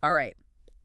All right,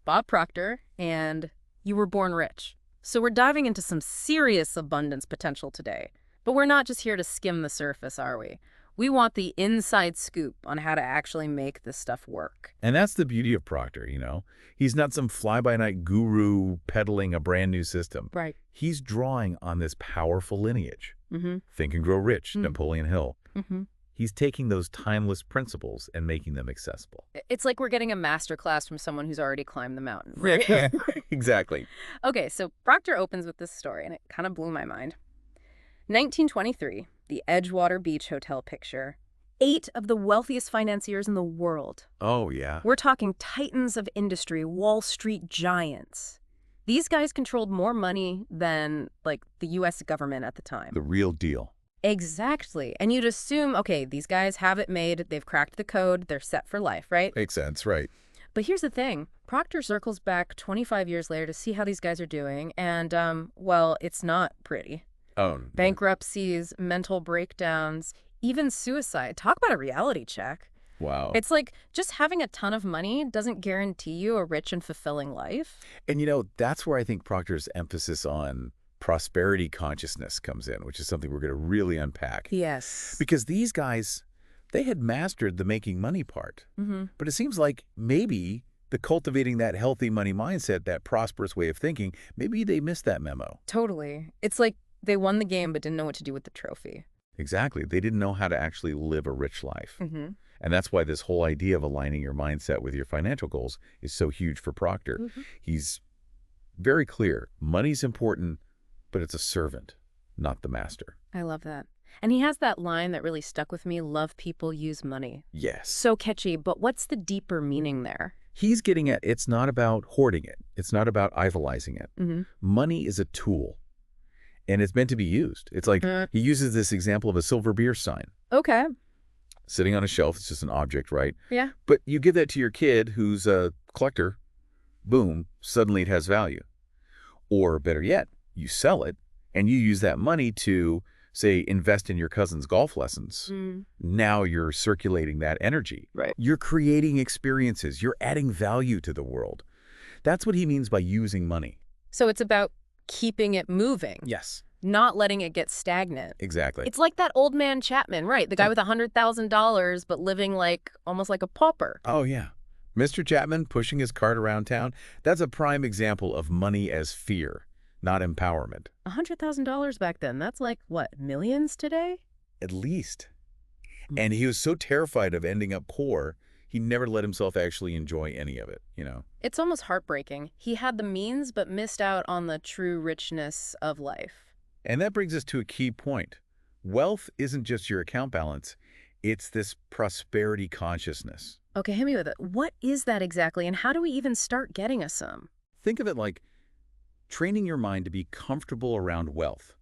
Bob Proctor, and you were born rich. So we're diving into some serious abundance potential today. But we're not just here to skim the surface, are we? We want the inside scoop on how to actually make this stuff work. And that's the beauty of Proctor, you know. He's not some fly-by-night guru peddling a brand new system. Right. He's drawing on this powerful lineage. Mm-hmm. Think and Grow Rich, Mm. Napoleon Hill. Mm-hmm. He's taking those timeless principles and making them accessible. It's like we're getting a master class from someone who's already climbed the mountain, right? Exactly. Okay, so Proctor opens with this story, and it kind of blew my mind. 1923, the Edgewater Beach Hotel picture. 8 of the wealthiest financiers in the world. Oh, yeah. We're talking titans of industry, Wall Street giants. These guys controlled more money than, like, the U.S. government at the time. The real deal. Exactly. And you'd assume, okay, these guys have it made, they've cracked the code, they're set for life, right? Makes sense, right. But here's the thing. Proctor circles back 25 years later to see how these guys are doing, and, well, it's not pretty. Oh. Bankruptcies, mental breakdowns, even suicide. Talk about a reality check. Wow. It's like just having a ton of money doesn't guarantee you a rich and fulfilling life. And, you know, that's where I think Proctor's emphasis on prosperity consciousness comes in, which is something we're going to really unpack. Yes. Because these guys, they had mastered the making money part. Mm-hmm. But it seems like maybe the cultivating that healthy money mindset, that prosperous way of thinking, maybe they missed that memo. Totally. It's like they won the game but didn't know what to do with the trophy. Exactly. They didn't know how to actually live a rich life. Mm-hmm. And that's why this whole idea of aligning your mindset with your financial goals is so huge for Proctor. Mm-hmm. He's very clear. Money's important, but it's a servant, not the master. I love that. And he has that line that really stuck with me, love people, use money. Yes. So catchy, but what's the deeper meaning there? He's getting at it's not about hoarding it. It's not about idolizing it. Mm-hmm. Money is a tool, and it's meant to be used. It's like he uses this example of a silver beer sign. Okay. Sitting on a shelf, it's just an object, right? Yeah. But you give that to your kid who's a collector, boom, suddenly it has value. Or better yet, you sell it, and you use that money to, say, invest in your cousin's golf lessons. Mm. Now you're circulating that energy. Right. You're creating experiences. You're adding value to the world. That's what he means by using money. So it's about keeping it moving. Yes. Not letting it get stagnant. Exactly. It's like that old man Chapman, right? The guy with $100,000 but living like almost like a pauper. Oh, yeah. Mr. Chapman pushing his cart around town, that's a prime example of money as fear, not empowerment. $100,000 back then, that's like, what, millions today? At least. And he was so terrified of ending up poor, he never let himself actually enjoy any of it, you know? It's almost heartbreaking. He had the means but missed out on the true richness of life. And that brings us to a key point. Wealth isn't just your account balance. It's this prosperity consciousness. Okay, hit me with it. What is that exactly, and how do we even start getting us some? Think of it like training your mind to be comfortable around wealth.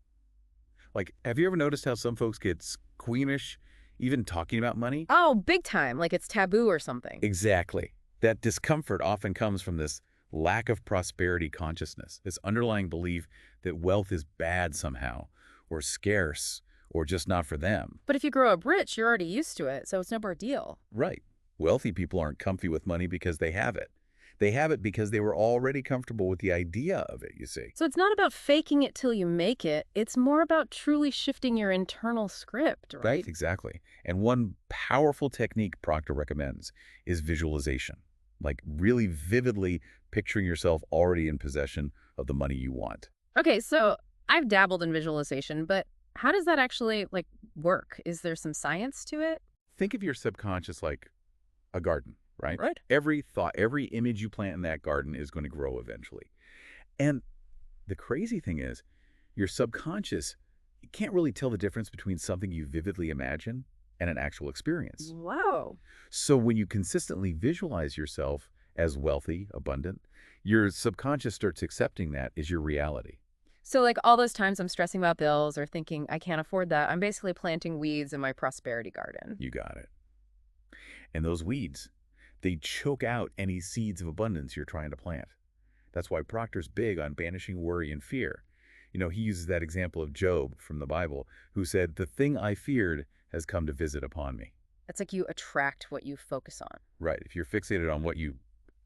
Like, have you ever noticed how some folks get squeamish even talking about money? Oh, big time, like it's taboo or something. Exactly. That discomfort often comes from this lack of prosperity consciousness, this underlying belief that wealth is bad somehow, or scarce, or just not for them. But if you grow up rich, you're already used to it, so it's no big deal. Right. Wealthy people aren't comfy with money because they have it. They have it because they were already comfortable with the idea of it, you see. So it's not about faking it till you make it. It's more about truly shifting your internal script, right? Right, exactly. And one powerful technique Proctor recommends is visualization. Like really vividly picturing yourself already in possession of the money you want. Okay, so I've dabbled in visualization, but how does that actually, like, work? Is there some science to it? Think of your subconscious like a garden, right? Right. Every thought, every image you plant in that garden is going to grow eventually. And the crazy thing is, your subconscious can't really tell the difference between something you vividly imagine and an actual experience. Wow. So when you consistently visualize yourself as wealthy, abundant, your subconscious starts accepting that as your reality. So, like, all those times I'm stressing about bills or thinking I can't afford that, I'm basically planting weeds in my prosperity garden. You got it. And those weeds, they choke out any seeds of abundance you're trying to plant. That's why Proctor's big on banishing worry and fear. You know, he uses that example of Job from the Bible, who said, "The thing I feared has come to visit upon me." It's like you attract what you focus on. Right. If you're fixated on what you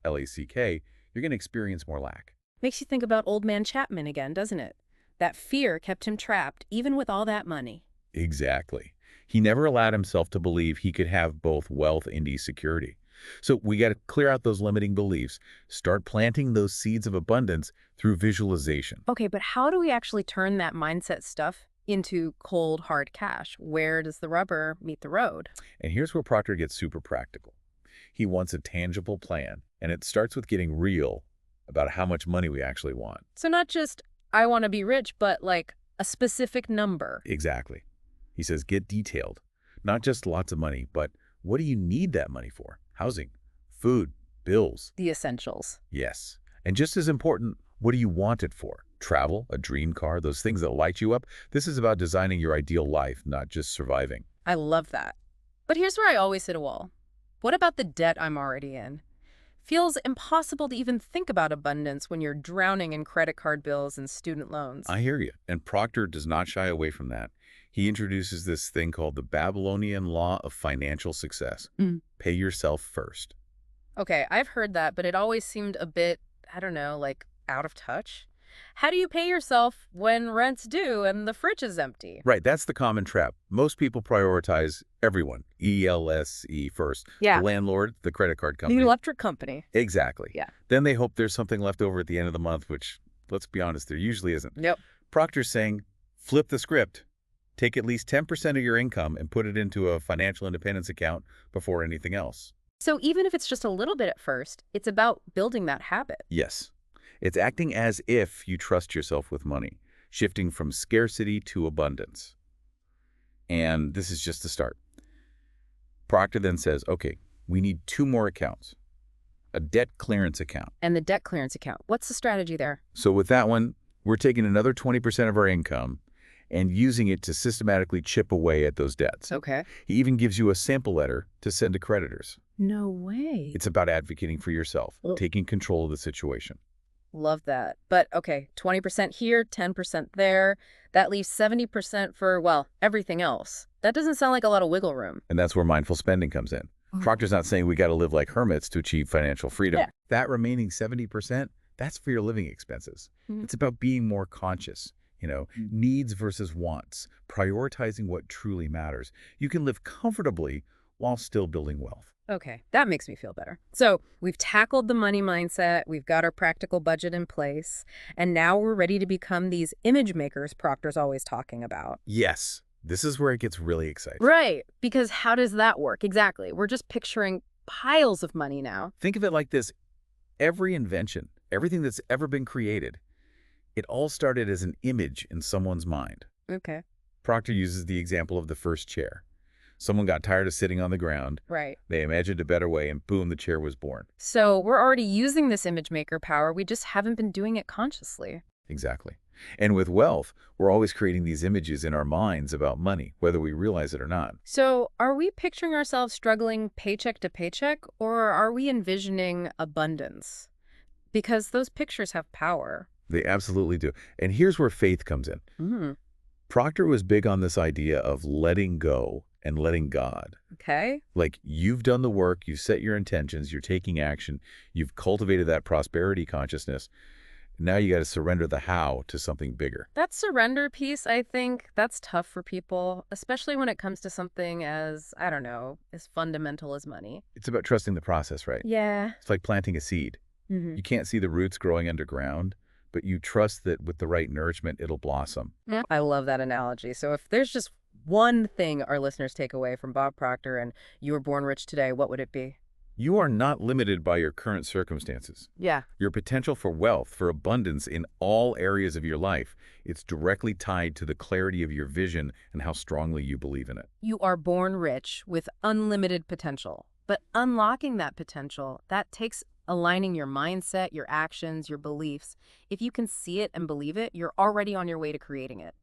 L-A-C-K, you're going to experience more lack. Makes you think about old man Chapman again, doesn't it? That fear kept him trapped, even with all that money. Exactly. He never allowed himself to believe he could have both wealth and security. So we got to clear out those limiting beliefs, start planting those seeds of abundance through visualization. Okay, but how do we actually turn that mindset stuff into cold, hard cash? Where does the rubber meet the road? And here's where Proctor gets super practical. He wants a tangible plan, and it starts with getting real about how much money we actually want. So not just, I want to be rich, but like a specific number. Exactly. He says get detailed. Not just lots of money, but what do you need that money for? Housing, food, bills. The essentials. Yes. And just as important, what do you want it for? Travel, a dream car, those things that light you up? This is about designing your ideal life, not just surviving. I love that. But here's where I always hit a wall. What about the debt I'm already in? Feels impossible to even think about abundance when you're drowning in credit card bills and student loans. I hear you. And Proctor does not shy away from that. He introduces this thing called the Babylonian law of financial success. Pay yourself first. Okay, I've heard that, but it always seemed a bit, I don't know, like out of touch. How do you pay yourself when rent's due and the fridge is empty? Right, that's the common trap. Most people prioritize everyone, ELSE first. Yeah. The landlord, the credit card The company. electric company. Exactly. Yeah. Then they hope there's something left over at the end of the month, which, let's be honest, there usually isn't. Yep. Proctor's saying, flip the script. Take at least 10% of your income and put it into a financial independence account before anything else. So even if it's just a little bit at first, it's about building that habit. Yes. It's acting as if you trust yourself with money, shifting from scarcity to abundance. And this is just the start. Proctor then says, okay, we need 2 more accounts. A debt clearance account. And the debt clearance account, what's the strategy there? So with that one, we're taking another 20% of our income and using it to systematically chip away at those debts. Okay. He even gives you a sample letter to send to creditors. No way. It's about advocating for yourself, taking control of the situation. Love that. But okay, 20% here, 10% there. That leaves 70% for, well, everything else. That doesn't sound like a lot of wiggle room. And that's where mindful spending comes in. Proctor's not saying we got to live like hermits to achieve financial freedom. Yeah. That remaining 70%, that's for your living expenses. It's about being more conscious, needs versus wants, prioritizing what truly matters. You can live comfortably while still building wealth. Okay, that makes me feel better. So we've tackled the money mindset, we've got our practical budget in place, and now we're ready to become these image makers Proctor's always talking about. Yes, this is where it gets really exciting. Right, because how does that work? Exactly. We're just picturing piles of money now. Think of it like this. Every invention, everything that's ever been created, it all started as an image in someone's mind. Okay. Proctor uses the example of the first chair. Someone got tired of sitting on the ground. Right. They imagined a better way, and boom, the chair was born. So we're already using this image maker power. We just haven't been doing it consciously. Exactly. And with wealth, we're always creating these images in our minds about money, whether we realize it or not. So are we picturing ourselves struggling paycheck to paycheck, or are we envisioning abundance? Because those pictures have power. They absolutely do. And here's where faith comes in. Proctor was big on this idea of letting go and letting God. Okay. Like, you've done the work, you've set your intentions, you're taking action, you've cultivated that prosperity consciousness. Now you got to surrender the how to something bigger. That surrender piece, I think, that's tough for people, especially when it comes to something as, I don't know, as fundamental as money. It's about trusting the process, right? Yeah. It's like planting a seed. You can't see the roots growing underground, but you trust that with the right nourishment, it'll blossom. I love that analogy. So if there's just one thing our listeners take away from Bob Proctor and You Were Born Rich Today, what would it be? You are not limited by your current circumstances. Yeah. Your potential for wealth, for abundance in all areas of your life, it's directly tied to the clarity of your vision and how strongly you believe in it. You are born rich with unlimited potential. But unlocking that potential, that takes aligning your mindset, your actions, your beliefs. If you can see it and believe it, you're already on your way to creating it.